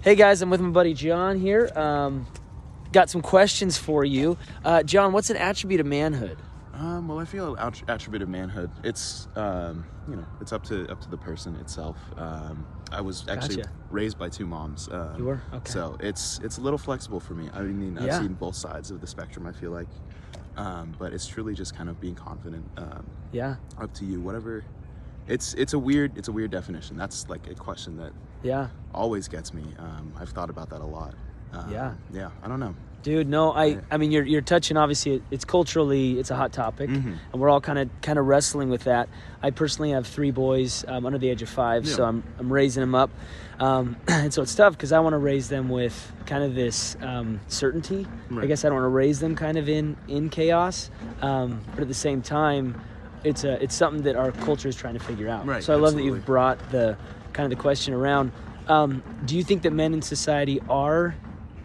Hey guys, I'm with my buddy John here. Got some questions for you. John, what's an attribute of manhood? Well, I feel attribute of manhood. It's it's up to the person itself. I was actually Gotcha. raised by two moms. You were? Okay. So it's a little flexible for me. I mean, I've Yeah. seen both sides of the spectrum, I feel like. But it's truly just kind of being confident. Yeah. Up to you, whatever. It's a weird definition. That's like a question that Yeah. always gets me. I've thought about that a lot. Yeah. Yeah. I don't know. Dude, no, I mean, you're touching, obviously, it's culturally, it's a hot topic, and we're all kind of wrestling with that. I personally have 3 boys under the age of 5, so I'm raising them up. And so it's tough because I want to raise them with kind of this certainty. Right. I guess I don't want to raise them kind of in chaos, but at the same time, it's something that our culture is trying to figure out. Right, So I love that absolutely. you've brought the question around. Do you think that men in society are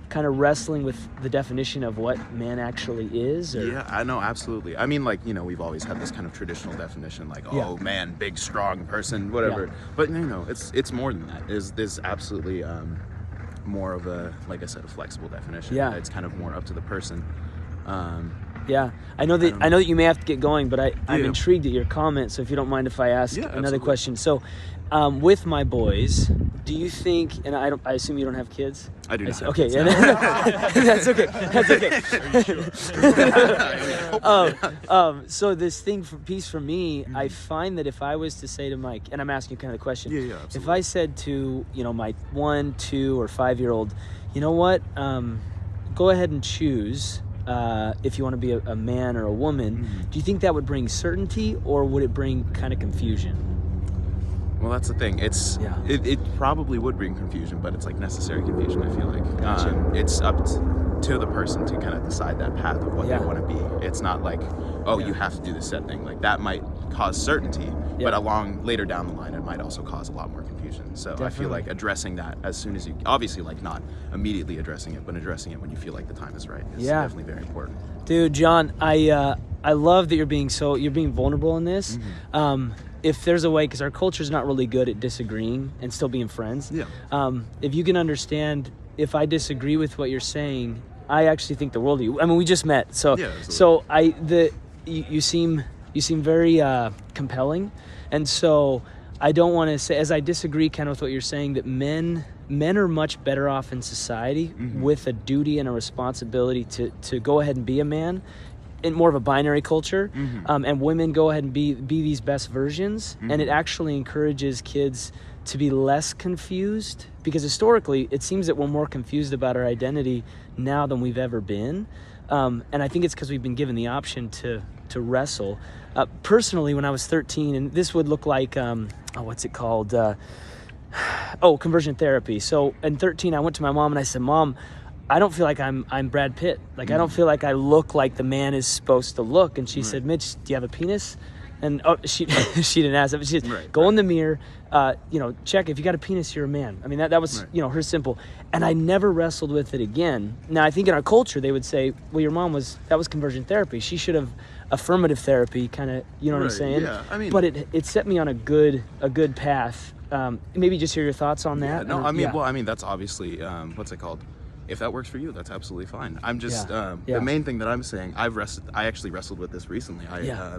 kind of wrestling with the definition of what man actually is? Or? Yeah, I know, absolutely. I mean, like, we've always had this kind of traditional definition, like, Yeah. oh man, big, strong person, whatever. Yeah. But it's more than that. There's absolutely more of a, like I said, a flexible definition. Yeah. It's kind of more up to the person. Yeah, I know that you may have to get going, but I'm Yeah. intrigued at your comment. So if you don't mind if I ask Yeah, another absolutely. question. So, with my boys, do you think? And I assume you don't have kids. I do not have Okay, kids, yeah, no. that's okay. That's okay. So this piece for me, I find that if I was to say to Mike, and I'm asking you kind of the question, Yeah, if absolutely. I said to my 1, 2, or 5-year-old, you know what, go ahead and choose. If you want to be a man or a woman, do you think that would bring certainty or would it bring kind of confusion? Well, that's the thing. Yeah. It probably would bring confusion, but it's like necessary confusion, I feel like. Gotcha. It's up to the person to kind of decide that path of what Yeah. they want to be. It's not like, you have to do this set thing. Like, that might cause certainty, Yeah. but later down the line, it might also cause a lot more confusion. So I feel Definitely. like addressing that as soon as you, obviously, like, not immediately addressing it, but addressing it when you feel like the time is right is Yeah. definitely very important. Dude, John, I love that you're being vulnerable in this. If there's a way, because our culture's not really good at disagreeing and still being friends. Yeah. If you can understand, if I disagree with what you're saying, I actually think the world of you. I mean, we just met, so Yeah, absolutely. you seem very compelling, and so I don't want to say, as I disagree kind of with what you're saying, that men are much better off in society with a duty and a responsibility to go ahead and be a man in more of a binary culture, and women go ahead and be these best versions, and it actually encourages kids to be less confused, because historically it seems that we're more confused about our identity now than we've ever been, and I think it's because we've been given the option to wrestle. Personally, when I was 13, and this would look like what's it called? Conversion therapy. So in 13, I went to my mom and I said, "Mom, I don't feel like I'm Brad Pitt. Like, I don't feel like I look like the man is supposed to look." And she said, "Mitch, do you have a penis?" And she didn't ask that, but she said, Right, "Go in the mirror, check. If you got a penis, you're a man." I mean, that was, Right. her simple. And I never wrestled with it again. Now, I think in our culture, they would say, "Well, your mom that was conversion therapy. She should have affirmative therapy," kind of, you know what I'm Right, saying? yeah, I mean- but it set me on a good path. Maybe just hear your thoughts on that. Yeah, no, And, I mean, yeah. well, I mean, that's obviously, what's it called? If that works for you, that's absolutely fine. I'm just, Yeah. the main thing that I'm saying, I actually wrestled with this recently. I Yeah.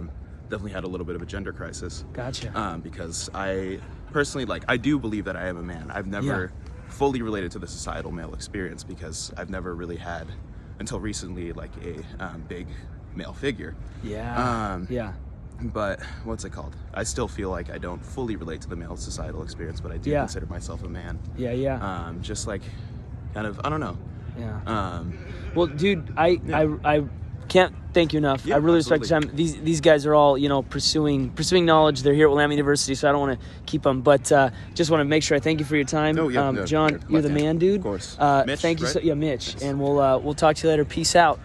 definitely had a little bit of a gender crisis. Gotcha. Because I personally, I do believe that I am a man. I've never fully related to the societal male experience because I've never really had, until recently, like a big male figure. Yeah. Yeah. But what's it called? I still feel like I don't fully relate to the male societal experience, but I do Yeah. consider myself a man. Yeah. Just like, kind of, I don't know. Yeah. Well, dude, I can't thank you enough. Yeah, I really respect your time. These guys are all, pursuing knowledge. They're here at Willamette University, so I don't want to keep them, but just want to make sure I thank you for your time. No, yeah, no, John, my you're the fan. man, dude. Of course. Mitch, Thank you. right? Mitch, Yes. and we'll talk to you later. Peace out.